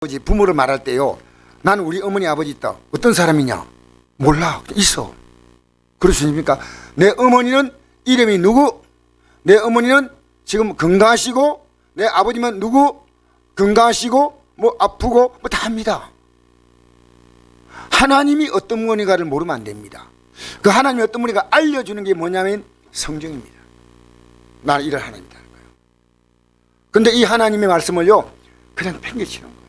부모를 말할 때요, 나는 우리 어머니 아버지 있다. 어떤 사람이냐? 몰라. 있어. 그렇습니까? 내 어머니는 이름이 누구? 내 어머니는 지금 건강하시고, 내 아버지는 누구? 건강하시고, 뭐 아프고 뭐 다 합니다. 하나님이 어떤 분인가를 모르면 안 됩니다. 그 하나님이 어떤 분인가 알려주는 게 뭐냐면 성경입니다. 나는 이런 하나님이다. 근데 이 하나님의 말씀을요 그냥 팽개치는 거예요.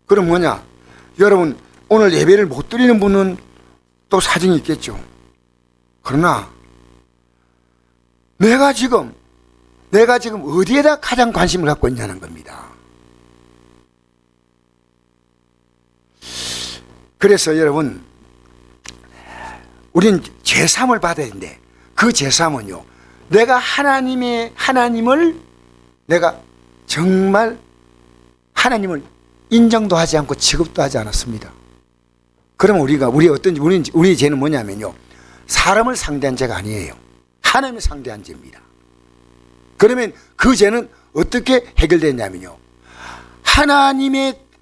그럼 뭐냐? 여러분, 오늘 예배를 못 드리는 분은 또 사정이 있겠죠. 그러나 내가 지금 어디에다 가장 관심을 갖고 있냐는 겁니다. 그래서 여러분, 우린 제3을 받아야 되는데, 그 제3은요, 내가 하나님을 내가 정말 하나님을 인정도 하지 않고 취급도 하지 않았습니다. 그러면 우리 죄는 뭐냐면요, 사람을 상대한 죄가 아니에요. 하나님을 상대한 죄입니다. 그러면 그 죄는 어떻게 해결되냐면요,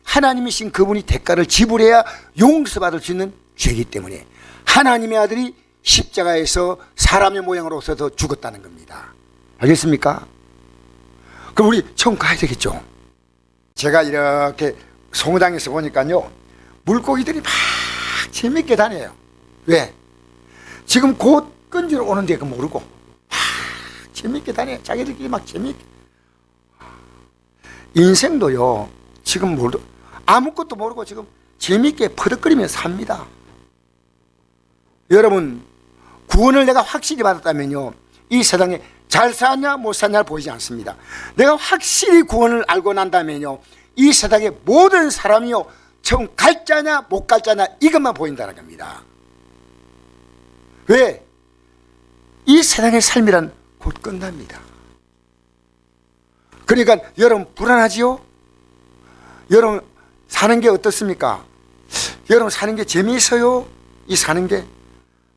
하나님이신 그분이 대가를 지불해야 용서받을 수 있는 죄이기 때문에 하나님의 아들이 십자가에서 사람의 모양으로 서서 죽었다는 겁니다. 알겠습니까? 그럼 우리 처음 가야 되겠죠. 제가 이렇게 송장에서 보니까요, 물고기들이 막 재밌게 다녀요. 왜? 지금 곧 건지러 오는데 그 모르고 막 재밌게 다녀요. 자기들끼리 막 재밌게. 인생도요, 지금 아무것도 모르고 지금 재밌게 퍼득거리면서 삽니다. 여러분, 구원을 내가 확실히 받았다면요, 이 세상에 잘 사냐 못 사냐 보이지 않습니다. 내가 확실히 구원을 알고 난다면요, 이 세상의 모든 사람이요, 정 갈 자냐 못 갈 자냐 이것만 보인다는 겁니다. 왜? 이 세상의 삶이란 곧 끝납니다. 그러니까 여러분 불안하지요? 여러분 사는 게 어떻습니까? 여러분 사는 게 재미있어요? 이 사는 게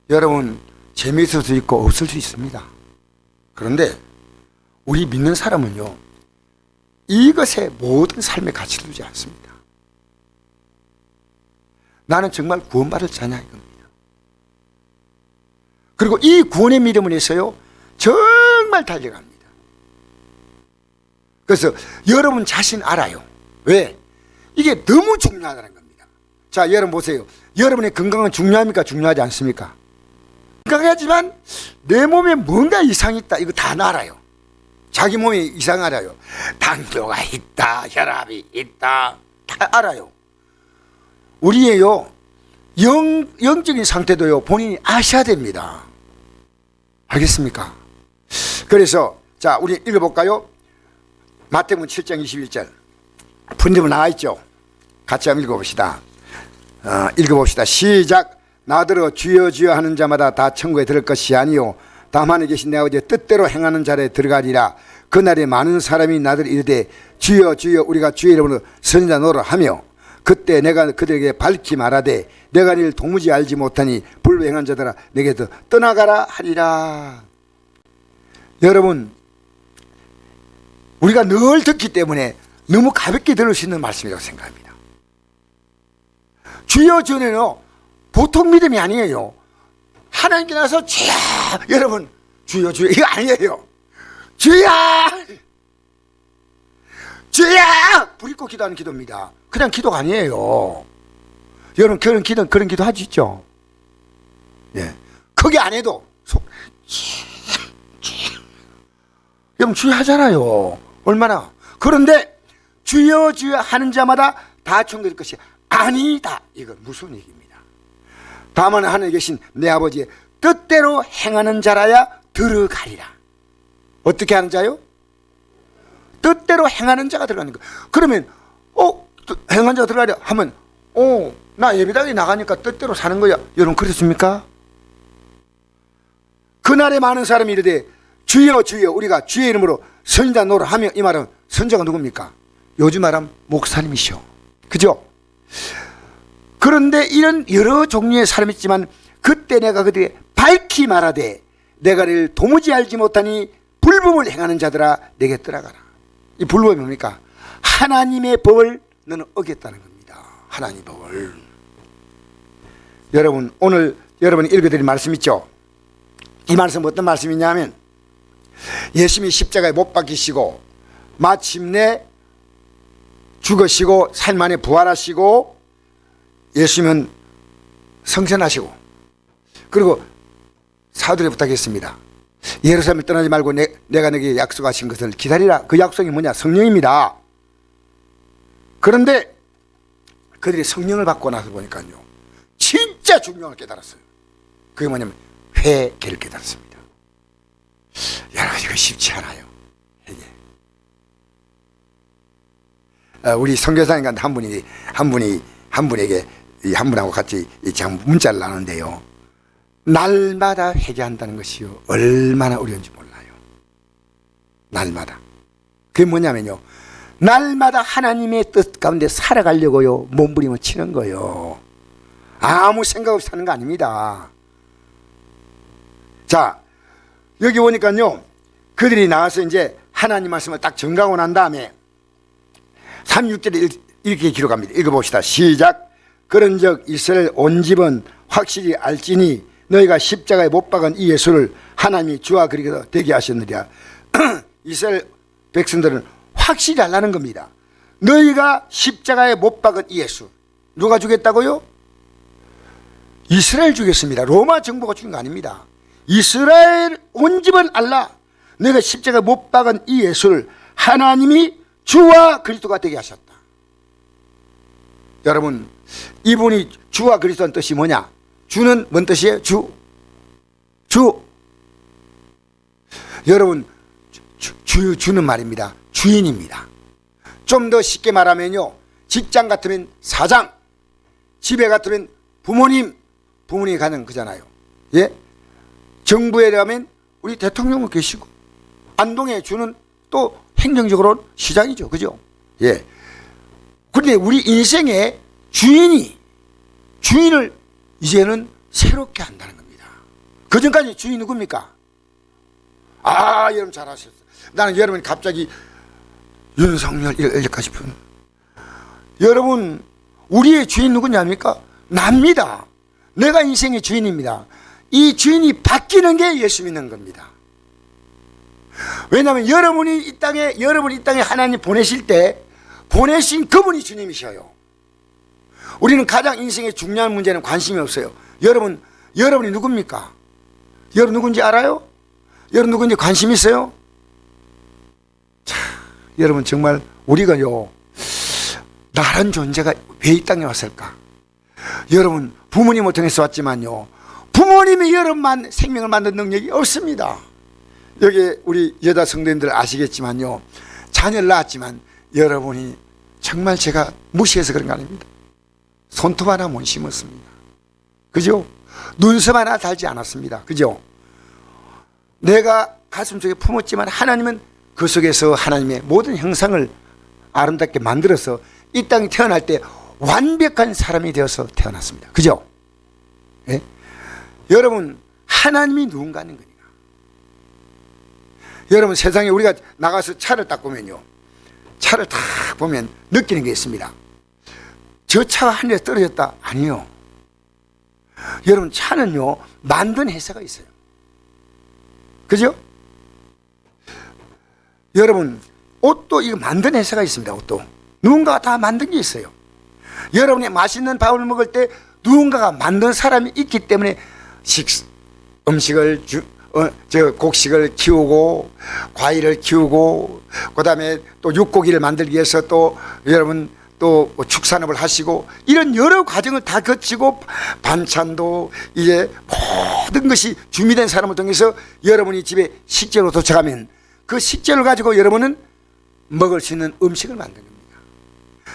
여러분 재미있을 수 있고 없을 수 있습니다. 그런데 우리 믿는 사람은요, 이것에 모든 삶의 가치를 두지 않습니다. 나는 정말 구원받을 자냐 이겁니다. 그리고 이 구원의 믿음을 해서요 정말 달려갑니다. 그래서 여러분 자신 알아요. 왜? 이게 너무 중요하다는 겁니다. 자, 여러분 보세요. 여러분의 건강은 중요합니까? 중요하지 않습니까? 건강하지만 내 몸에 뭔가 이상이 있다, 이거 다 알아요. 자기 몸에 이상 알아요. 당뇨가 있다, 혈압이 있다, 다 알아요. 우리의요 영적인 상태도요 본인이 아셔야 됩니다. 알겠습니까? 그래서 자, 우리 읽어볼까요? 마태복음 7장 21절 분집은 나와있죠. 같이 한번 읽어봅시다. 읽어봅시다. 시작. 나더러 주여 주여 하는 자마다 다 천국에 들을 것이 아니요 다만 계신 내 아버지의 뜻대로 행하는 자리에 들어가리라. 그날에 많은 사람이 나더러 이르되 주여 주여 우리가 주의 이름으로 선지자 노릇 하며 그때 내가 그들에게 밝히 말하되 내가 이를 도무지 알지 못하니 불행한 자들아 내게서 떠나가라 하리라. 여러분, 우리가 늘 듣기 때문에 너무 가볍게 들을 수 있는 말씀이라고 생각합니다. 주여 주여는요 보통 믿음이 아니에요. 하나님께 나서 주여, 여러분 주여 주여 이거 아니에요. 주여 주여 부리고 기도하는 기도입니다. 그냥 기도가 아니에요. 여러분 그런 기도 하시죠? 예, 그게 안 해도 여러분 주여 하잖아요. 얼마나. 그런데 주여 주여 하는 자마다 다 천국에 들 것이 아니다. 이건 무슨 얘기입니다. 다만 하늘에 계신 내 아버지의 뜻대로 행하는 자라야 들어가리라. 어떻게 하는 자요? 뜻대로 행하는 자가 들어가는 거. 그러면 행하는 자가 들어가려 하면 나 예배당에 나가니까 뜻대로 사는 거야. 여러분 그렇습니까? 그날에 많은 사람이 이르되 주여 주여 우리가 주의 이름으로 선지자 노릇하며. 이 말은 선지자가 누굽니까? 요즘 말하면 목사님이시오. 그죠? 그런데 이런 여러 종류의 사람이 있지만 그때 내가 그들에게 밝히 말하되 내가 이를 도무지 알지 못하니 불법을 행하는 자들아 내게 떠나가라. 이 불법이 뭡니까? 하나님의 법을 너는 어겼다는 겁니다. 하나님 법을. 여러분, 오늘 여러분이 읽어드린 말씀 있죠? 이 말씀 어떤 말씀이냐면, 예수님이 십자가에 못 박히시고 마침내 죽으시고 3일 만에 부활하시고 예수님은 성천하시고, 그리고 사도들이 부탁했습니다. 예루살렘을 떠나지 말고 내가 너에게 약속하신 것을 기다리라. 그 약속이 뭐냐? 성령입니다. 그런데 그들이 성령을 받고 나서 보니까요, 진짜 중요한 걸 깨달았어요. 그게 뭐냐면 회개를 깨달았습니다. 여러분, 이거 쉽지 않아요. 회개. 우리 선교사님 한 분에게 한 분하고 같이 문자를 나누는데요, 날마다 회개한다는 것이요, 얼마나 어려운지 몰라요. 날마다. 그게 뭐냐면요, 날마다 하나님의 뜻 가운데 살아가려고요, 몸부림을 치는 거예요. 아무 생각 없이 사는 거 아닙니다. 자, 여기 보니까요, 그들이 나와서 이제 하나님 말씀을 딱 전가하고 난 다음에 36절에 이렇게 기록합니다. 읽어봅시다. 시작. 그런즉 이스라엘 온 집은 확실히 알지니 너희가 십자가에 못 박은 이 예수를 하나님이 주와 그리스도 되게 하셨느니라. 이스라엘 백성들은 확실히 알라는 겁니다. 너희가 십자가에 못 박은 이 예수, 누가 죽였다고요? 이스라엘 죽였습니다. 로마 정부가 죽인 거 아닙니다. 이스라엘 온 집은 알라. 너희가 십자가에 못 박은 이 예수를 하나님이 주와 그리스도가 되게 하셨다. 여러분, 이분이 주와 그리스도는 뜻이 뭐냐? 주는 뭔 뜻이에요? 주. 여러분, 주는 말입니다. 주인입니다. 좀 더 쉽게 말하면요, 직장 같으면 사장, 집에 같으면 부모님이 가는 거잖아요. 예? 정부에 가면 우리 대통령은 계시고, 안동에 주는 또 행정적으로는 시장이죠. 그죠? 예. 그런데 우리 인생의 주인을 이제는 새롭게 한다는 겁니다. 그 전까지 주인이 누굽니까? 여러분 잘 아셨어요. 나는 여러분이 갑자기 윤석열 이럴까 싶은. 여러분, 우리의 주인 누구냐입니까? 납니다. 내가 인생의 주인입니다. 이 주인이 바뀌는 게 예수 믿는 겁니다. 왜냐하면 여러분이 이 땅에 하나님 보내실 때 보내신 그분이 주님이셔요. 우리는 가장 인생의 중요한 문제는 관심이 없어요. 여러분이 누굽니까? 여러분 누군지 알아요? 여러분 누군지 관심 있어요? 자, 여러분 정말 우리가요, 나란 존재가 왜 이 땅에 왔을까? 여러분, 부모님을 통해서 왔지만요, 부모님이 여러분만 생명을 만든 능력이 없습니다. 여기 우리 여자 성도님들 아시겠지만요, 자녀를 낳았지만 여러분이 정말 제가 무시해서 그런 거 아닙니다. 손톱 하나 못 심었습니다. 그죠? 눈썹 하나 달지 않았습니다. 그죠? 내가 가슴 속에 품었지만 하나님은 그 속에서 하나님의 모든 형상을 아름답게 만들어서 이 땅에 태어날 때 완벽한 사람이 되어서 태어났습니다. 그죠? 예? 여러분, 하나님이 누군가 하는 거니까. 여러분, 세상에 우리가 나가서 차를 딱 보면요, 차를 딱 보면 느끼는 게 있습니다. 저 차가 하늘에 떨어졌다? 아니요. 여러분, 차는요, 만든 회사가 있어요. 그죠? 여러분, 옷도 이거 만든 회사가 있습니다. 옷도 누군가가 다 만든 게 있어요. 여러분이 맛있는 밥을 먹을 때 누군가가 만든 사람이 있기 때문에 음식을 곡식을 키우고 과일을 키우고, 그 다음에 또 육고기를 만들기 위해서 또 여러분 또 축산업을 하시고, 이런 여러 과정을 다 거치고 반찬도 이제 모든 것이 준비된 사람을 통해서 여러분이 집에 식재로 도착하면 그 식재를 가지고 여러분은 먹을 수 있는 음식을 만드는 겁니다.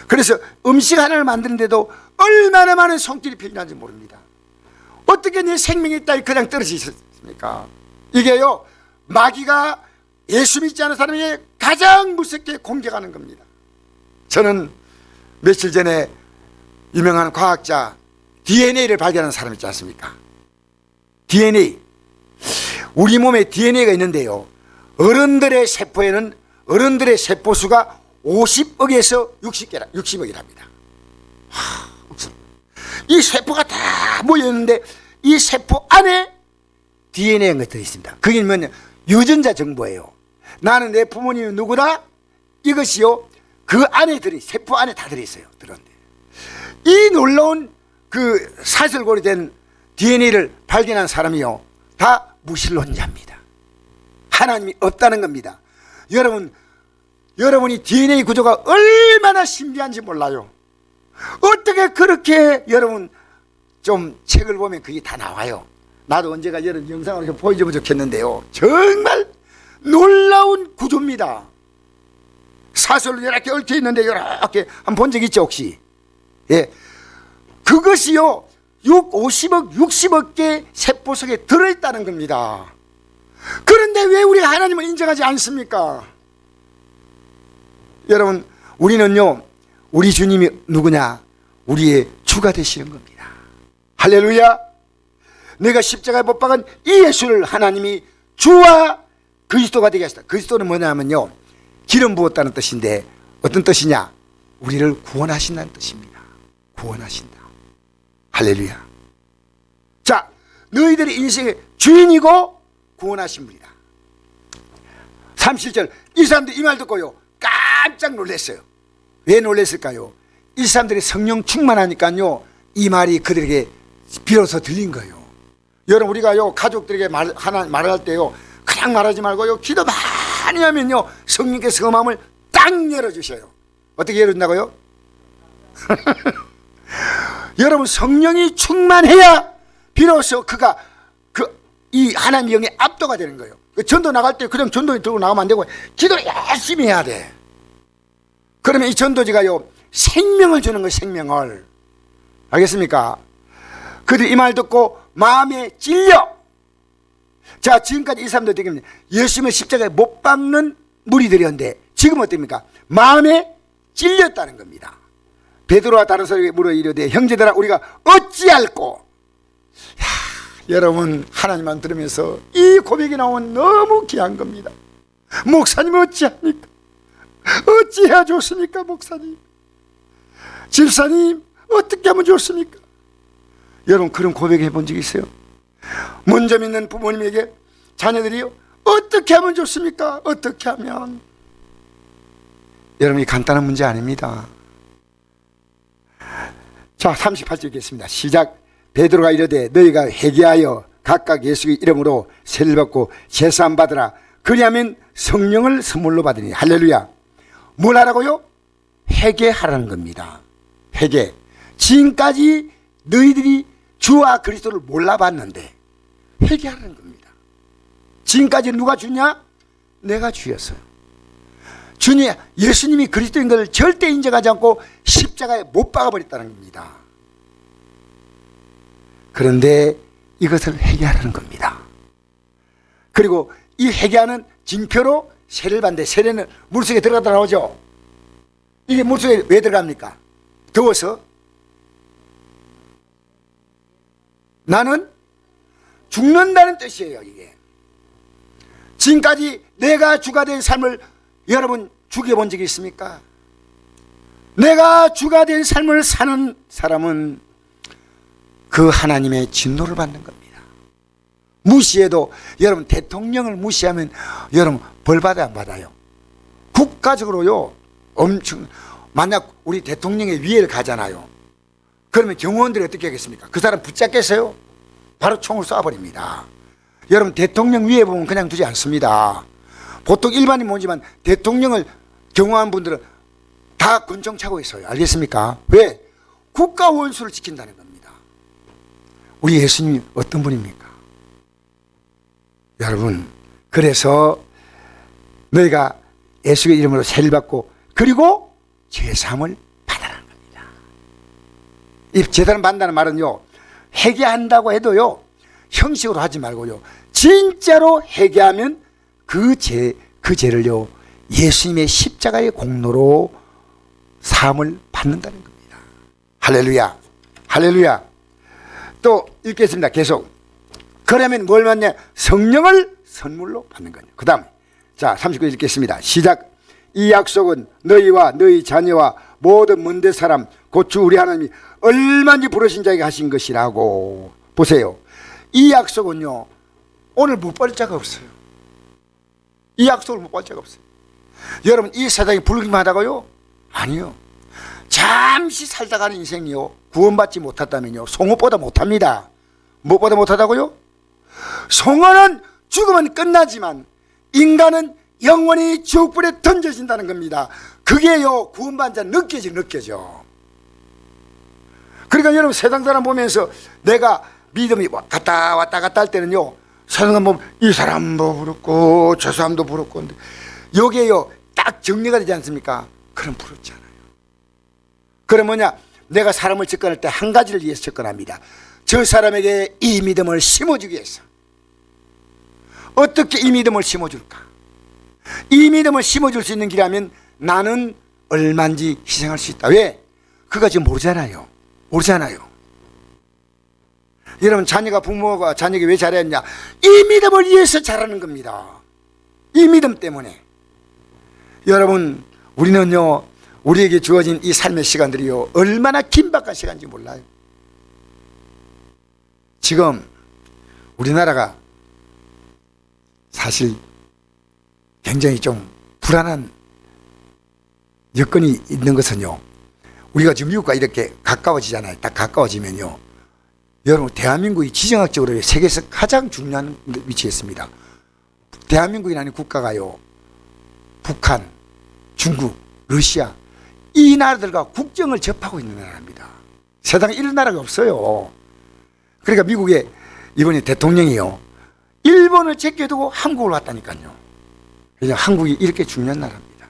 그래서 음식 하나를 만드는데도 얼마나 많은 손길이 필요한지 모릅니다. 어떻게 내 생명이 딸 그냥 떨어져 있었습니까? 이게요, 마귀가 예수 믿지 않은 사람에게 가장 무섭게 공격하는 겁니다. 저는 며칠 전에 유명한 과학자 DNA를 발견한 사람 있지 않습니까? DNA. 우리 몸에 DNA가 있는데요, 어른들의 세포에는 어른들의 세포수가 50억에서 60억이랍니다. 이 세포가 다 모여있는데 이 세포 안에 DNA가 들어있습니다. 그게 뭐냐? 유전자 정보예요. 나는 내 부모님이 누구다? 이것이요, 그 안에 세포 안에 다 들어있어요. 들었는데 이 놀라운 그 사슬고리 된 DNA를 발견한 사람이요, 다 무신론자입니다. 하나님이 없다는 겁니다. 여러분이 DNA 구조가 얼마나 신비한지 몰라요. 어떻게 그렇게 여러분 좀 책을 보면 그게 다 나와요. 나도 언제가 여러분 영상을 이렇게 보여주면 좋겠는데요, 정말 놀라운 구조입니다. 사슬로 이렇게 얽혀 있는데 이렇게 한번 본 적 있죠 혹시? 예, 그것이요 50억 60억 개 세포 속에 들어있다는 겁니다. 그런데 왜 우리가 하나님을 인정하지 않습니까? 여러분, 우리는요, 우리 주님이 누구냐? 우리의 주가 되시는 겁니다. 할렐루야. 내가 십자가에 못 박은 이 예수를 하나님이 주와 그리스도가 되게 하셨다. 그리스도는 뭐냐면요, 기름 부었다는 뜻인데 어떤 뜻이냐? 우리를 구원하신다는 뜻입니다. 구원하신다. 할렐루야. 자, 너희들의 인생의 주인이고 구원하신 분이다. 37절, 이 사람들이 이 말 듣고요 깜짝 놀랐어요. 왜 놀랐을까요? 이 사람들이 성령 충만하니까요 이 말이 그들에게 비로소 들린 거예요. 여러분, 우리가요 가족들에게 말할 때요 그냥 말하지 말고요 기도 많이 하면요 성령께서 그 마음을 딱 열어주셔요. 어떻게 열어준다고요? 여러분, 성령이 충만해야 비로소 그가 이 하나님의 영에 압도가 되는 거예요. 전도 나갈 때 그냥 전도지 들고 나가면 안 되고 기도를 열심히 해야 돼. 그러면 이 전도지가요 생명을 주는 거예요. 생명을. 알겠습니까? 그들이 이 말 듣고 마음에 찔려. 자, 지금까지 이 사람들 어떻게 합니까? 예수님을 십자가에 못 박는 무리들이었는데 지금 어떻습니까? 마음에 찔렸다는 겁니다. 베드로와 다른 사람에게 물어 이르되 형제들아 우리가 어찌할꼬. 여러분, 하나님만 들으면서 이 고백이 나오면 너무 귀한 겁니다. 목사님 어찌합니까? 어찌해야 좋습니까? 목사님, 집사님 어떻게 하면 좋습니까? 여러분, 그런 고백 해본 적 있어요? 먼저 믿는 부모님에게 자녀들이요 어떻게 하면 좋습니까? 어떻게 하면. 여러분, 이 간단한 문제 아닙니다. 자, 38절 읽겠습니다. 시작. 베드로가 이르되 너희가 회개하여 각각 예수의 이름으로 세례를 받고 제사함 받으라. 그리하면 성령을 선물로 받으니. 할렐루야. 뭘 하라고요? 회개하라는 겁니다. 회개. 지금까지 너희들이 주와 그리스도를 몰라봤는데 회개하라는 겁니다. 지금까지 누가 주냐? 내가 주였어요. 주님, 예수님이 그리스도인 것을 절대 인정하지 않고 십자가에 못 박아버렸다는 겁니다. 그런데 이것을 회개하라는 겁니다. 그리고 이 회개하는 징표로 세례를 받는데, 세례는 물속에 들어가다 나오죠. 이게 물속에 왜 들어갑니까? 더워서? 나는 죽는다는 뜻이에요. 이게 지금까지 내가 주가 된 삶을 여러분 죽여본 적이 있습니까? 내가 주가 된 삶을 사는 사람은 그 하나님의 진노를 받는 겁니다. 무시해도, 여러분 대통령을 무시하면 여러분 벌 받아야 안 받아요? 국가적으로요 엄청, 만약 우리 대통령의 위에를 가잖아요. 그러면 경호원들이 어떻게 하겠습니까? 그 사람 붙잡겠어요? 바로 총을 쏴버립니다. 여러분, 대통령 위에 보면 그냥 두지 않습니다. 보통 일반인 모지만 대통령을 경호한 분들은 다 군총 차고 있어요. 알겠습니까? 왜? 국가 원수를 지킨다는 겁니다. 우리 예수님이 어떤 분입니까? 여러분, 그래서 너희가 예수의 이름으로 세례를 받고 그리고 제사함을 받아라는 겁니다. 이 제사를 받는다는 말은요 회개한다고 해도요 형식으로 하지 말고요 진짜로 회개하면 그 죄를요 예수님의 십자가의 공로로 사함을 받는다는 겁니다. 할렐루야. 할렐루야. 또 읽겠습니다. 계속. 그러면 뭘 받냐? 성령을 선물로 받는 거예요. 그 다음, 자 39절 읽겠습니다. 시작. 이 약속은 너희와 너희 자녀와 모든 먼데 사람 곧 주 우리 하나님이 얼마든지 부르신 자에게 하신 것이라고. 보세요. 이 약속은요, 오늘 못 받을 자가 없어요. 이 약속을 못 받을 자가 없어요. 여러분, 이 세상에 불기만 하다가요? 아니요. 잠시 살다가는 인생이요, 구원받지 못했다면요, 송옷보다 못합니다. 무엇보다 못하다고요? 송어는 죽으면 끝나지만 인간은 영원히 지옥불에 던져진다는 겁니다. 그게요, 구원받은 자는 느껴져. 그러니까 여러분, 세상 사람 보면서 내가 믿음이 왔다 갔다 할 때는요, 세상 사람 보면 이 사람도 부럽고 저 사람도 부럽고, 근데 여기에요 딱 정리가 되지 않습니까? 그럼 부럽잖아요. 그럼 뭐냐? 내가 사람을 접근할 때 한 가지를 위해서 접근합니다. 저 사람에게 이 믿음을 심어주기 위해서. 어떻게 이 믿음을 심어줄까? 이 믿음을 심어줄 수 있는 길이라면 나는 얼마인지 희생할 수 있다. 왜? 그거 지금 모르잖아요. 여러분, 자녀가 부모가 자녀에게 왜 잘했냐? 이 믿음을 위해서 잘하는 겁니다. 이 믿음 때문에. 여러분, 우리는요, 우리에게 주어진 이 삶의 시간들이요, 얼마나 긴박한 시간인지 몰라요. 지금 우리나라가 사실 굉장히 좀 불안한 여건이 있는 것은요, 우리가 지금 미국과 이렇게 가까워지잖아요. 딱 가까워지면요, 여러분, 대한민국이 지정학적으로 세계에서 가장 중요한 위치에 있습니다. 대한민국이라는 국가가요, 북한, 중국, 러시아, 이 나라들과 국경을 접하고 있는 나라입니다. 세상에 이런 나라가 없어요. 그러니까 미국의 이번에 대통령이요, 일본을 제껴두고 한국을 왔다니까요. 그냥 한국이 이렇게 중요한 나라입니다.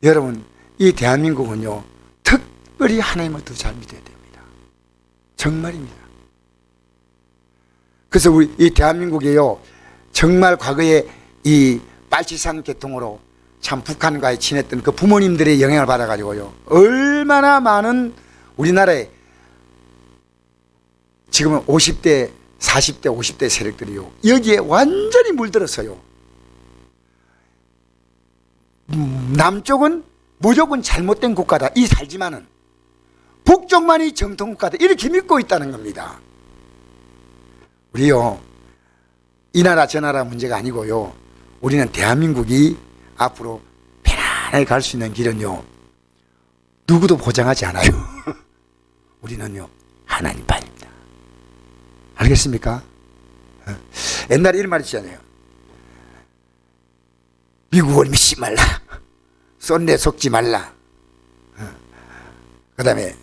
여러분, 이 대한민국은요, 특별히 하나님을 더 잘 믿어야 됩니다. 정말입니다. 그래서 우리 이 대한민국에요, 정말 과거에 이 빨치산 계통으로 참 북한과의 친했던 그 부모님들의 영향을 받아가지고요, 얼마나 많은 우리나라에 지금은 50대, 40대, 50대 세력들이요, 여기에 완전히 물들었어요. 남쪽은 무조건 잘못된 국가다, 이 살지만은 북쪽만이 정통국가다, 이렇게 믿고 있다는 겁니다. 우리요, 이 나라 저 나라 문제가 아니고요, 우리는 대한민국이 앞으로 편안하게 갈 수 있는 길은요, 누구도 보장하지 않아요. 우리는요, 하나님 편입니다. 알겠습니까? 옛날에 이런 말이 있잖아요. 미국을 믿지 말라, 쏜내 속지 말라, 그 다음에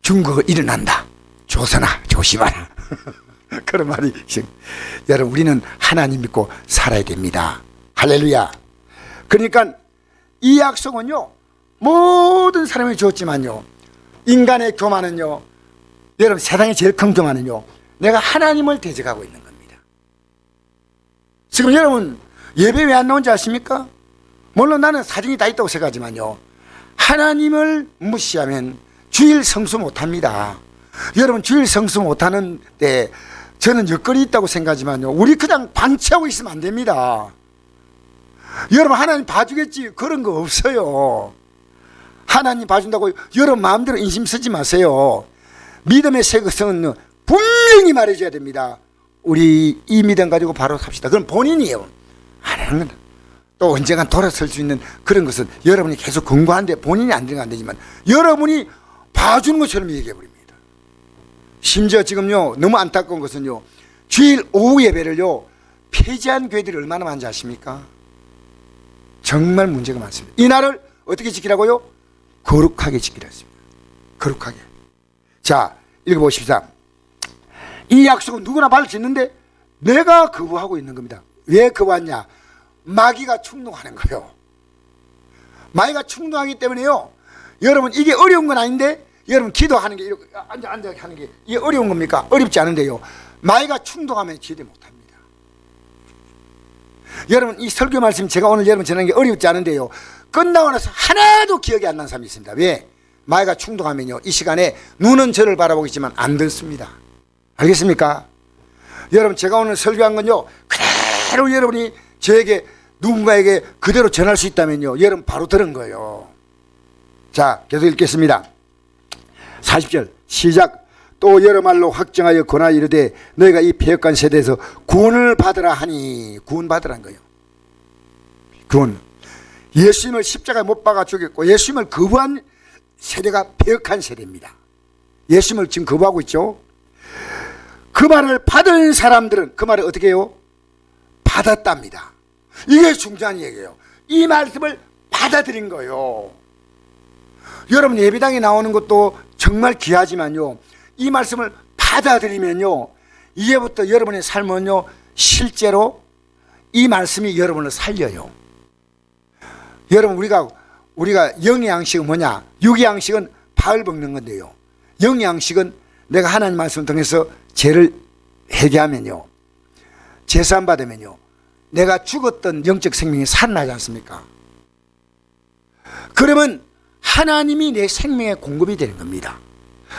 중국은 일어난다, 조선아 조심하라. 그런 말이. 여러분, 우리는 하나님 믿고 살아야 됩니다. 할렐루야. 그러니까 이 약속은요, 모든 사람이 주었지만요, 인간의 교만은요, 여러분, 세상에 제일 큰 교만은요, 내가 하나님을 대적하고 있는 겁니다. 지금 여러분, 예배 왜 안 나온지 아십니까? 물론 나는 사정이 다 있다고 생각하지만요, 하나님을 무시하면 주일 성수 못합니다. 여러분, 주일 성수 못하는데 저는 여건이 있다고 생각하지만요, 우리 그냥 방치하고 있으면 안 됩니다. 여러분, 하나님 봐주겠지, 그런 거 없어요. 하나님 봐준다고 여러분 마음대로 인심 쓰지 마세요. 믿음의 세계성은 분명히 말해줘야 됩니다. 우리 이 믿음 가지고 바로 삽시다. 그럼 본인이에요. 안 하는 거다. 또 언젠간 돌아설 수 있는 그런 것은 여러분이 계속 권고하는데 본인이 안 되는 건 안 되지만 여러분이 봐주는 것처럼 얘기해 버립니다. 심지어 지금요, 너무 안타까운 것은요, 주일 오후 예배를요 폐지한 교회들이 얼마나 많은지 아십니까? 정말 문제가 많습니다. 이 날을 어떻게 지키라고요? 거룩하게 지키라 했습니다. 거룩하게. 자, 읽어보십시다. 이 약속은 누구나 받을 수 있는데 내가 거부하고 있는 겁니다. 왜 거부하냐? 마귀가 충동하는 거예요. 마귀가 충동하기 때문에요, 여러분, 이게 어려운 건 아닌데, 여러분, 기도하는 게 이렇게 앉아 하는 게 이게 어려운 겁니까? 어렵지 않은데요, 마귀가 충동하면 기도 못합니다. 여러분, 이 설교 말씀 제가 오늘 여러분 전하는 게 어렵지 않은데요, 끝나고 나서 하나도 기억이 안 나는 사람이 있습니다. 왜? 마귀가 충동하면요, 이 시간에 눈은 저를 바라보겠지만 안 듣습니다. 알겠습니까? 여러분, 제가 오늘 설교한 건요, 그대로 여러분이 저에게 누군가에게 그대로 전할 수 있다면요, 여러분 바로 들은 거예요. 자, 계속 읽겠습니다. 40절 시작. 또 여러 말로 확정하여 권하여 이르되 너희가 이 패역한 세대에서 구원을 받으라 하니. 구원 받으라는 거예요. 구원. 예수님을 십자가에 못 박아 죽였고 예수님을 거부한 세대가 패역한 세대입니다. 예수님을 지금 거부하고 있죠. 그 말을 받은 사람들은 그 말을 어떻게 해요? 받았답니다. 이게 중요한 얘기예요. 이 말씀을 받아들인 거예요. 여러분 예배당에 나오는 것도 정말 귀하지만요, 이 말씀을 받아들이면요, 이제부터 여러분의 삶은요 실제로 이 말씀이 여러분을 살려요. 여러분 우리가 영의 양식은 뭐냐? 육의 양식은 밥을 먹는 건데요, 영의 양식은 내가 하나님 말씀을 통해서 죄를 회개하면요, 제사함 받으면요, 내가 죽었던 영적 생명이 살아나지 않습니까? 그러면 하나님이 내 생명에 공급이 되는 겁니다.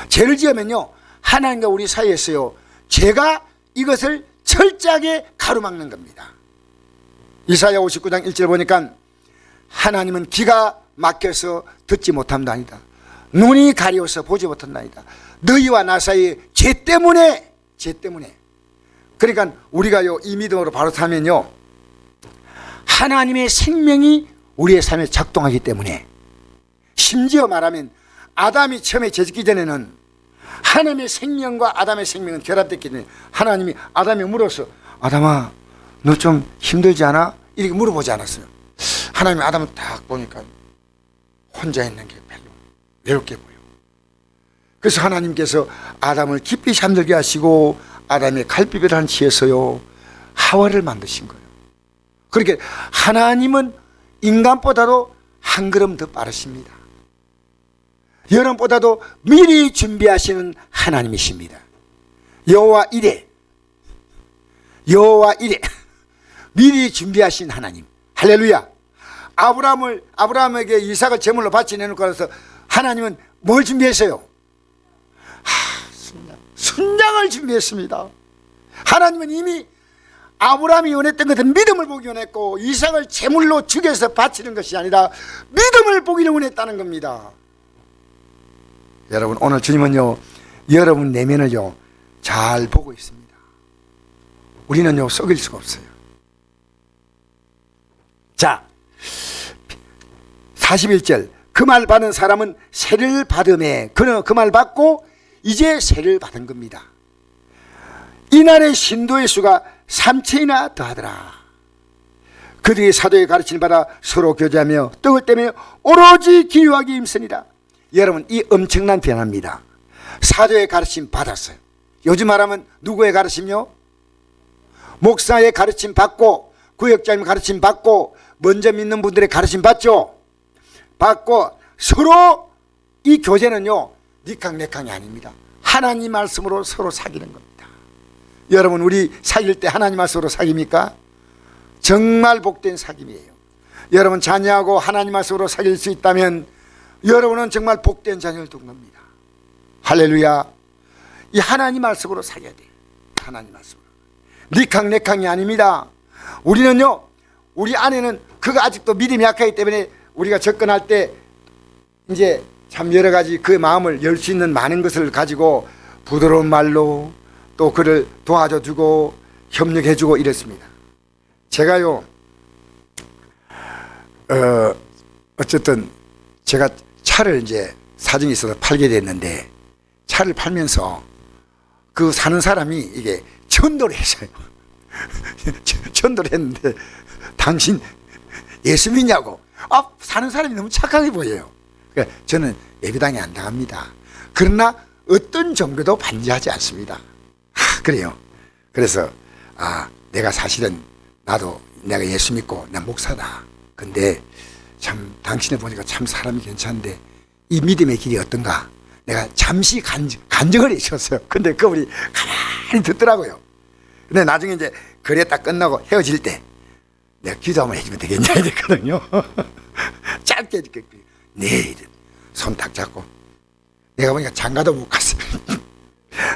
죄를 지으면요, 하나님과 우리 사이에서요, 죄가 이것을 철저하게 가로막는 겁니다. 이사야 59장 1절 보니까 하나님은 귀가 막혀서 듣지 못한다니다, 눈이 가려워서 보지 못한다니다. 너희와 나 사이에 죄 때문에. 그러니까 우리가요 이 믿음으로 바로 사면요, 하나님의 생명이 우리의 삶에 작동하기 때문에, 심지어 말하면 아담이 처음에 죄짓기 전에는 하나님의 생명과 아담의 생명은 결합됐기 때문에 하나님이 아담이 물어서 아담아 너 좀 힘들지 않아? 이렇게 물어보지 않았어요. 하나님이 아담을 딱 보니까 혼자 있는 게 별로 외롭게 보여. 그래서 하나님께서 아담을 깊이 잠들게 하시고 아담의 갈비뼈를 한 치에서요 하와를 만드신 거예요. 그렇게 하나님은 인간보다도 한 걸음 더 빠르십니다. 여러분보다도 미리 준비하시는 하나님이십니다. 여호와 이레 미리 준비하신 하나님. 할렐루야. 아브라함에게 이삭을 제물로 바치 내놓고 나서 하나님은 뭘 준비했어요? 순장을 준비했습니다. 하나님은 이미 아브라함이 원했던 것은 믿음을 보기 원했고 이삭을 제물로 죽여서 바치는 것이 아니라 믿음을 보기를 원했다는 겁니다. 여러분 오늘 주님은요 여러분 내면을요 잘 보고 있습니다. 우리는요 속일 수가 없어요. 자 41절 그 말 받은 사람은 세를 받음에 그는 그 말 받고 이제 세를 받은 겁니다. 이날의 신도의 수가 3천이나 더하더라. 그들이 사도의 가르침을 받아 서로 교제하며 떡을 떼며 오로지 기유하기 힘쓰니라. 여러분 이 엄청난 변화입니다. 사도의 가르침 받았어요. 요즘 말하면 누구의 가르침요? 목사의 가르침 받고 구역장님 가르침 받고 먼저 믿는 분들의 가르침 받죠. 받고 서로 이 교제는요 니캉내캉이 아닙니다. 하나님 말씀으로 서로 사귀는 겁니다. 여러분 우리 사귈 때 하나님 말씀으로 사깁니까? 정말 복된 사귐이에요. 여러분 자녀하고 하나님 말씀으로 사귈 수 있다면 여러분은 정말 복된 자녀를 둔 겁니다. 할렐루야. 이 하나님 말씀으로 사귀어야 돼요. 하나님 말씀으로. 니캉내캉이 아닙니다. 우리는요 우리 안에는 그가 아직도 믿음이 약하기 때문에 우리가 접근할 때 이제 참 여러 가지 그 마음을 열 수 있는 많은 것을 가지고 부드러운 말로 또 그를 도와줘주고 협력해주고 이랬습니다. 제가요 어쨌든 제가 차를 이제 사정이 있어서 팔게 됐는데 차를 팔면서 그 사는 사람이 이게 전도를 했어요. 전도를 했는데 당신 예수 믿냐고. 사는 사람이 너무 착하게 보여요. 그러니까 저는 예배당에 안 나갑니다. 그러나 어떤 종교도 반대하지 않습니다. 그래요. 그래서 내가 사실은 내가 예수 믿고 나 목사다. 근데 참 당신을 보니까 참 사람이 괜찮은데 이 믿음의 길이 어떤가? 내가 잠시 간증을 해줬어요. 근데 그분이 가만히 듣더라고요. 근데 나중에 이제 거래 딱 끝나고 헤어질 때 내가 기도 한번 해주면 되겠냐 이랬거든요. 짧게 이렇게 네 손 딱 잡고 내가 보니까 장가도 못 갔어.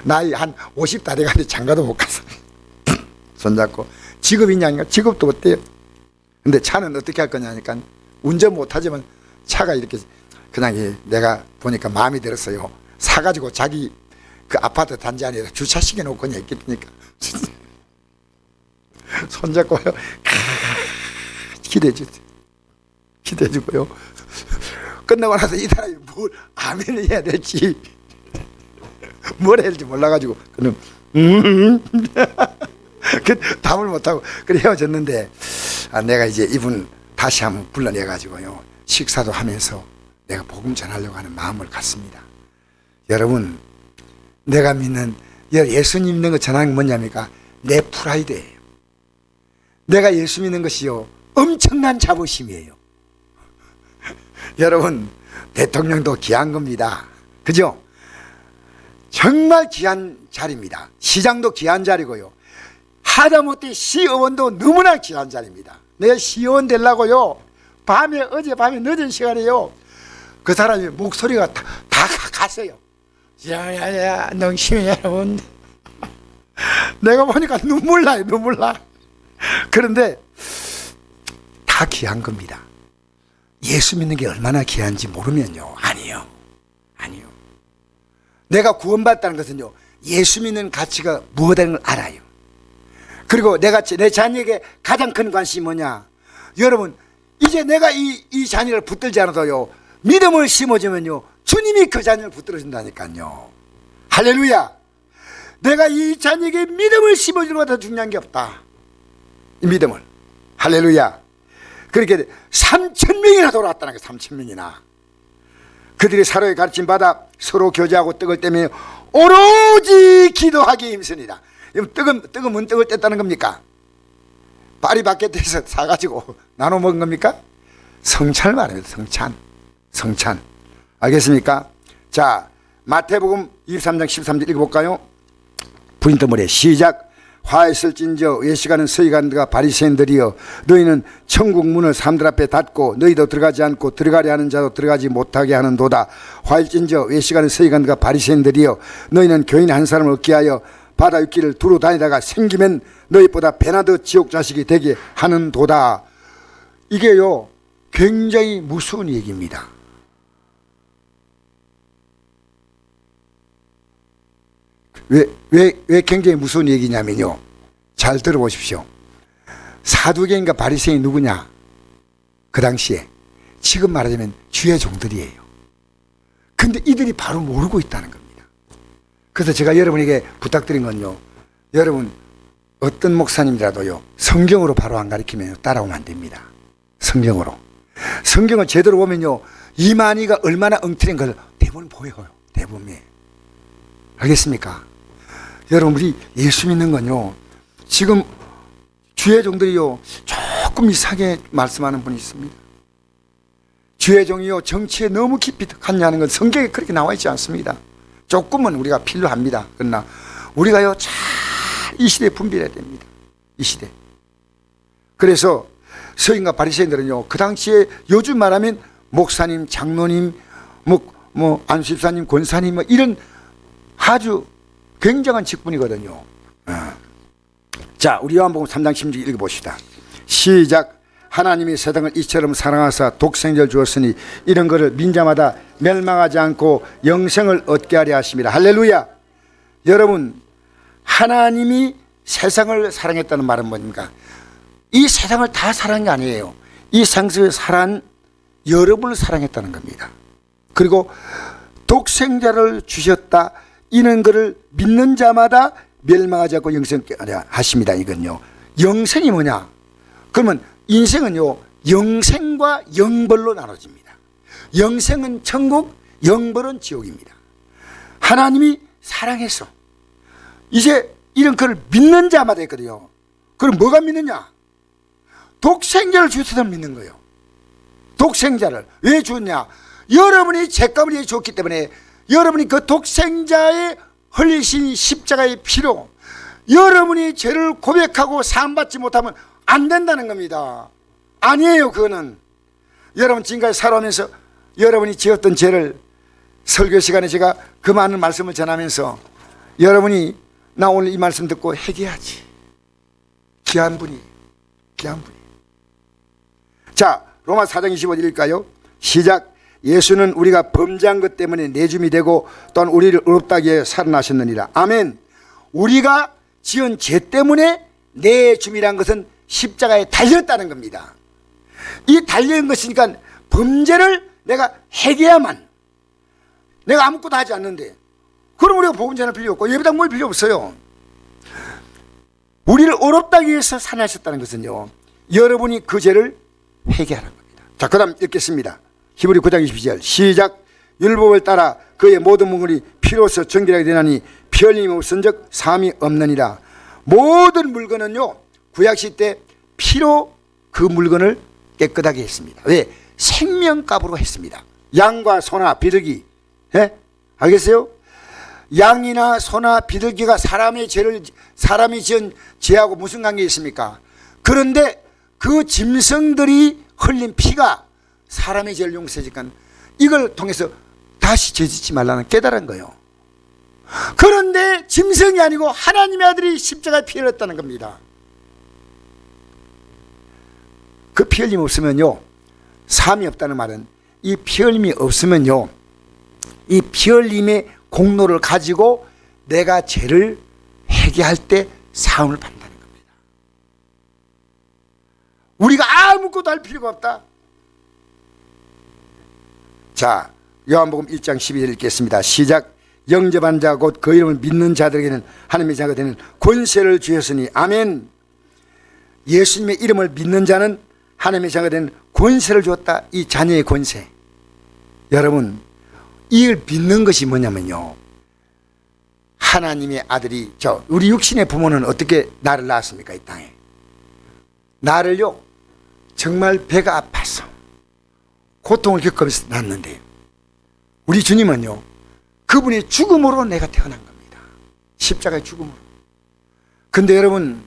나이 한 50 다 돼가는데 장가도 못 갔어. 손 잡고 직업이 있냐 직업도 어때요? 근데 차는 어떻게 할 거냐니까 운전 못하지만 차가 이렇게 그냥 내가 보니까 마음이 들었어요. 사가지고 자기 그 아파트 단지 안에 주차시켜 놓고 그냥 있겠니까 손잡고요. 기대해주고요. 끝나고 나서 이 사람이 뭘 아멘을 해야 될지 뭘 해야 될지 몰라가지고 그럼 답을 못하고 그래 헤어졌는데 내가 이제 이분 다시 한번 불러내가지고요 식사도 하면서 내가 복음 전하려고 하는 마음을 갖습니다. 여러분, 내가 믿는 예수님 믿는 거 전하는 게 뭐냐니까 내 프라이드예요. 내가 예수 믿는 것이요 엄청난 자부심이에요. 여러분, 대통령도 귀한 겁니다. 그죠? 정말 귀한 자리입니다. 시장도 귀한 자리고요. 하다못해 시의원도 너무나 귀한 자리입니다. 내가 시의원 되려고요 어젯밤에 늦은 시간에요 그 사람이 목소리가 다 갔어요. 야야야 농심이 여러분 내가 보니까 눈물 나. 그런데 다 귀한 겁니다. 예수 믿는 게 얼마나 귀한지 모르면요 아니요. 내가 구원받았다는 것은요 예수 믿는 가치가 무엇이라는 걸 알아요. 그리고 내가 내 자녀에게 가장 큰 관심이 뭐냐, 여러분 이제 내가 이 자녀를 붙들지 않아도요 믿음을 심어주면요 주님이 그 자녀를 붙들어 준다니까요. 할렐루야. 내가 이 자녀에게 믿음을 심어주는 것보다 중요한 게 없다. 이 믿음을. 할렐루야. 그렇게 3,000명이나 돌아왔다는 거예요. 3,000명이나 그들이 사로의 가르침 받아 서로 교제하고 떡을 떼며 오로지 기도하기 힘쓰니라. 떡은 뭔 떡을 뗐다는 겁니까? 파리바게트에서 사가지고 나눠 먹은 겁니까? 성찬을 말합니다. 성찬. 알겠습니까? 자, 마태복음 23장 13절 읽어볼까요? 부인터머리에 시작. 화 있을진저 외식하는 서기관들과 바리새인들이여 너희는 천국 문을 사람들 앞에 닫고 너희도 들어가지 않고 들어가려 하는 자도 들어가지 못하게 하는도다. 화 있을진저 외식하는 서기관들과 바리새인들이여 너희는 교인 한 사람을 얻게 하여 바다 육기를 두루 다니다가 생기면 너희보다 배나 더 지옥 자식이 되게 하는도다. 이게요 굉장히 무서운 얘기입니다. 왜 굉장히 무서운 얘기냐면요 잘 들어보십시오. 사두개인과 바리새인이 누구냐? 그 당시에 지금 말하자면 주의 종들이에요. 근데 이들이 바로 모르고 있다는 겁니다. 그래서 제가 여러분에게 부탁드린 건요, 여러분 어떤 목사님이라도요 성경으로 바로 안 가르치면 따라오면 안 됩니다. 성경을 제대로 보면요 이만희가 얼마나 엉터리인 걸 대부분 보여요. 대부분에. 알겠습니까? 여러분 우리 예수 믿는 건요 지금 주의 종들이요 조금 이상하게 말씀하는 분이 있습니다. 주의 종이요 정치에 너무 깊이 갔냐는 건 성경에 그렇게 나와 있지 않습니다. 조금은 우리가 필요합니다. 그러나 우리가요 잘 이 시대에 분별해야 됩니다. 이 시대. 그래서 서기관과 바리새인들은요 그 당시에 요즘 말하면 목사님, 장로님, 안수집사님, 권사님 이런 아주 굉장한 직분이거든요. 자, 우리 요한복음 3장 16절 읽어봅시다. 시작. 하나님이 세상을 이처럼 사랑하사 독생자를 주었으니 이런 것을 민자마다 멸망하지 않고 영생을 얻게 하려 하심이라. 할렐루야. 여러분 하나님이 세상을 사랑했다는 말은 뭡니까? 이 세상을 다 사랑한 게 아니에요. 이 세상을 사랑한 여러분을 사랑했다는 겁니다. 그리고 독생자를 주셨다. 이는 그를 믿는 자마다 멸망하지 않고 영생케 하려 하십니다. 이건요 영생이 뭐냐? 그러면 인생은요 영생과 영벌로 나눠집니다. 영생은 천국, 영벌은 지옥입니다. 하나님이 사랑해서 이제 이런 그를 믿는 자마다 있거든요. 그럼 뭐가 믿느냐? 독생자를 주셔서 믿는 거예요. 독생자를 왜 주냐? 여러분이 죄값을 줬기 때문에 여러분이 그 독생자의 흘리신 십자가의 피로 여러분이 죄를 고백하고 사함받지 못하면 안 된다는 겁니다. 아니에요. 그거는 여러분 지금까지 살아오면서 여러분이 지었던 죄를 설교 시간에 제가 그 많은 말씀을 전하면서 여러분이 나 오늘 이 말씀 듣고 회개하지. 귀한 분이 자, 로마 4장 25절 읽을까요? 시작. 예수는 우리가 범죄한 것 때문에 내줌이 되고 또한 우리를 의롭다기 위해 살아나셨느니라. 아멘. 우리가 지은 죄 때문에 내줌이란 것은 십자가에 달렸다는 겁니다. 이 달린 것이니까 범죄를 내가 해결해야만, 내가 아무것도 하지 않는데, 그럼 우리가 복음 전할 필요 없고 예배당 모일 필요 없어요. 우리를 의롭다기 위해서 살아나셨다는 것은요, 여러분이 그 죄를 회개하는 겁니다. 자, 그 다음 읽겠습니다. 히브리 9장 22절 시작. 율법을 따라 그의 모든 물건이 피로서 정결하게 되나니 피 흘림이 없은즉 사함이 없느니라. 모든 물건은요, 구약시대 피로 그 물건을 깨끗하게 했습니다. 왜? 생명값으로 했습니다. 양과 소나 비둘기, 알겠어요? 양이나 소나 비둘기가 사람이 지은 죄하고 무슨 관계 있습니까? 그런데 그 짐승들이 흘린 피가 사람의 죄를 용서해주니까 이걸 통해서 다시 죄짓지 말라는 깨달은 거예요. 그런데 짐승이 아니고 하나님의 아들이 십자가에 피 흘렸다는 겁니다. 그 피 흘림 없으면요, 사함이 없다는 말은 이 피 흘림이 없으면요, 이 피 흘림의 공로를 가지고 내가 죄를 회개할 때 사함을 받는다는 겁니다. 우리가 아무것도 할 필요가 없다. 자, 요한복음 1장 12절 읽겠습니다. 시작. 영접한 자 곧 그 이름을 믿는 자들에게는 하나님의 자가 되는 권세를 주셨으니 아멘. 예수님의 이름을 믿는 자는 하나님의 자가 되는 권세를 주었다. 이 자녀의 권세. 여러분, 이걸 믿는 것이 뭐냐면요, 하나님의 아들이, 우리 육신의 부모는 어떻게 나를 낳았습니까? 이 땅에 나를요, 정말 배가 아파서 고통을 겪으면서 낳았는데, 우리 주님은요, 그분의 죽음으로 내가 태어난 겁니다. 십자가의 죽음으로. 근데 여러분,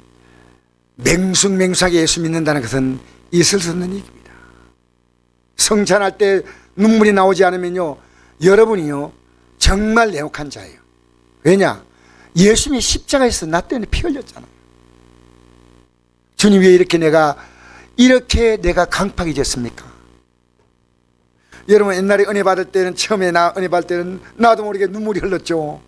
맹숭맹숭하게 예수 믿는다는 것은 있을 수 없는 일입니다. 성찬할 때 눈물이 나오지 않으면요, 여러분이요, 정말 애옥한 자예요. 왜냐? 예수님이 십자가에서 나 때문에 피 흘렸잖아요. 주님, 왜 이렇게 내가 강팍이 됐습니까? 여러분, 옛날에 은혜 받을 때는, 처음에 은혜 받을 때는 나도 모르게 눈물이 흘렀죠.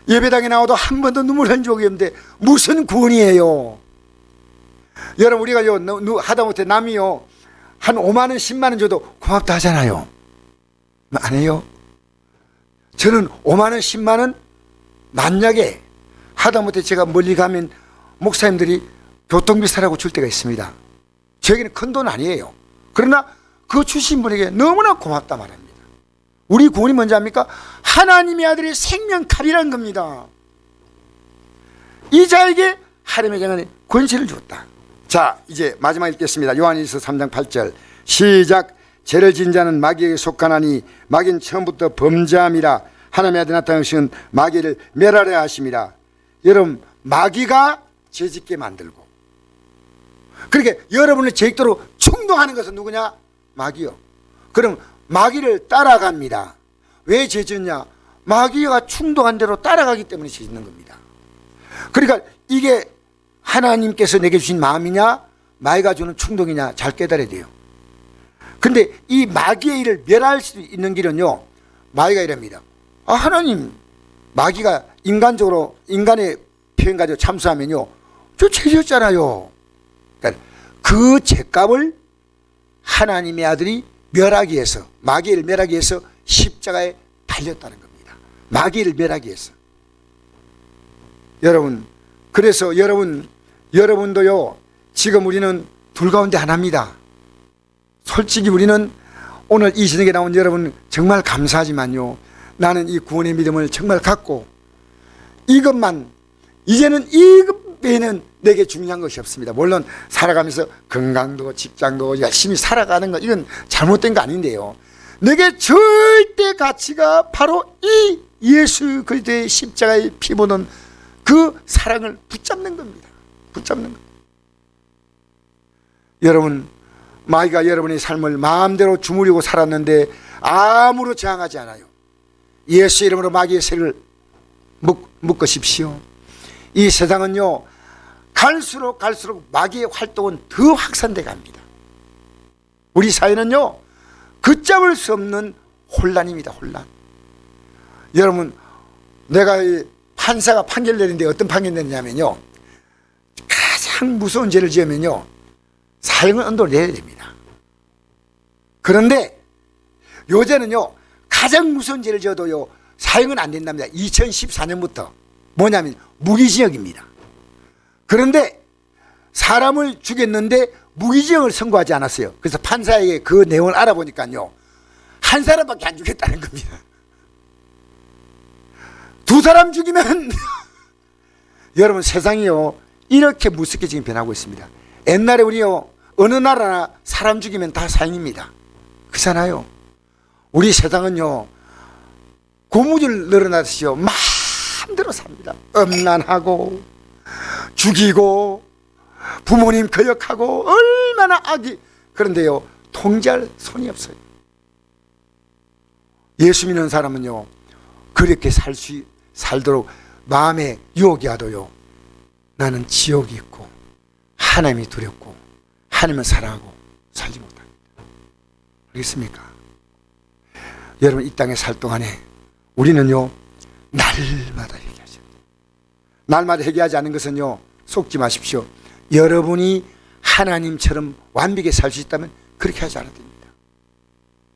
예배당에 나와도 한 번도 눈물 흘린 적이 없는데 무슨 구원이에요? 여러분, 우리가요, 하다못해 남이요, 한 5만 원, 10만 원 줘도 고맙다 하잖아요. 안 해요? 저는 5만 원, 10만 원 만약에 하다못해 제가 멀리 가면 목사님들이 교통비 사라고 줄 때가 있습니다. 저에게는 큰 돈 아니에요. 그러나 그 주신 분에게 너무나 고맙다 말합니다. 우리 구원이 뭔지 압니까? 하나님의 아들의 생명값이라는 겁니다. 이 자에게 하나님의 자는 권세를 주었다. 자, 이제 마지막 읽겠습니다. 요한일서 3장 8절 시작. 죄를 지은 자는 마귀에게 속하나니 마귀는 처음부터 범죄함이라. 하나님의 아들 나타나신 마귀를 멸하려 하심이라. 여러분, 마귀가 죄짓게 만들고, 그렇게 여러분을 죄짓도록 충동하는 것은 누구냐? 마귀요. 그럼 마귀를 따라갑니다. 왜 죄짓냐? 마귀가 충동한 대로 따라가기 때문에 죄짓는 겁니다. 그러니까 이게 하나님께서 내게 주신 마음이냐, 마귀가 주는 충동이냐, 잘 깨달아야 돼요. 근데 이 마귀의 일을 멸할 수 있는 길은요, 마귀가 이랍니다. 하나님, 마귀가 인간적으로, 인간의 표현 가지고 참수하면요, 저 죄졌잖아요. 그러니까 그 죄값을 하나님의 아들이 멸하기 위해서, 마귀를 멸하기 위해서 십자가에 달렸다는 겁니다. 마귀를 멸하기 위해서. 여러분, 그래서 여러분도요, 지금 우리는 둘 가운데 하나입니다. 솔직히 우리는 오늘 이 저녁에 나온 여러분 정말 감사하지만요, 나는 이 구원의 믿음을 정말 갖고 이것만, 이제는 이것 외에는 내게 중요한 것이 없습니다. 물론 살아가면서 건강도 직장도 열심히 살아가는 것, 이건 잘못된 거 아닌데요, 내게 절대 가치가 바로 이 예수 그리스도의 십자가의 피 보는 그 사랑을 붙잡는 겁니다. 붙잡는 겁니다. 여러분, 마귀가 여러분의 삶을 마음대로 주무르고 살았는데 아무로 저항하지 않아요. 예수 이름으로 마귀의 세를 묶으십시오. 이 세상은요, 갈수록 마귀의 활동은 더 확산돼 갑니다. 우리 사회는요, 걷잡을 수 없는 혼란입니다. 혼란. 여러분, 내가 이 판사가 판결 내리는데 어떤 판결 내리냐면요, 가장 무서운 죄를 지으면요 사형을 언도를 내야 됩니다. 그런데 요새는요 가장 무서운 죄를 지어도요 사형은 안 된답니다. 2014년부터 뭐냐면 무기징역입니다. 그런데 사람을 죽였는데 무기징역을 선고하지 않았어요. 그래서 판사에게 그 내용을 알아보니까요 한 사람밖에 안 죽였다는 겁니다. 두 사람 죽이면 여러분, 세상이요 이렇게 무섭게 지금 변하고 있습니다. 옛날에 우리요 어느 나라나 사람 죽이면 다 사형입니다. 그렇잖아요. 우리 세상은요 고무줄 늘어나듯이요 마음대로 삽니다. 음란하고 죽이고 부모님 거역하고 얼마나 악이. 그런데요 통제할 손이 없어요. 예수 믿는 사람은요 그렇게 살도록 마음에 유혹이 와도요 나는 지옥이 있고 하나님이 두렵고 하나님을 사랑하고 살지 못합니다. 알겠습니까? 여러분, 이 땅에 살 동안에 우리는요 날마다 회개하셔야 돼요. 날마다 회개하지 않는 것은요 속지 마십시오. 여러분이 하나님처럼 완벽히 살 수 있다면 그렇게 하지 않아도 됩니다.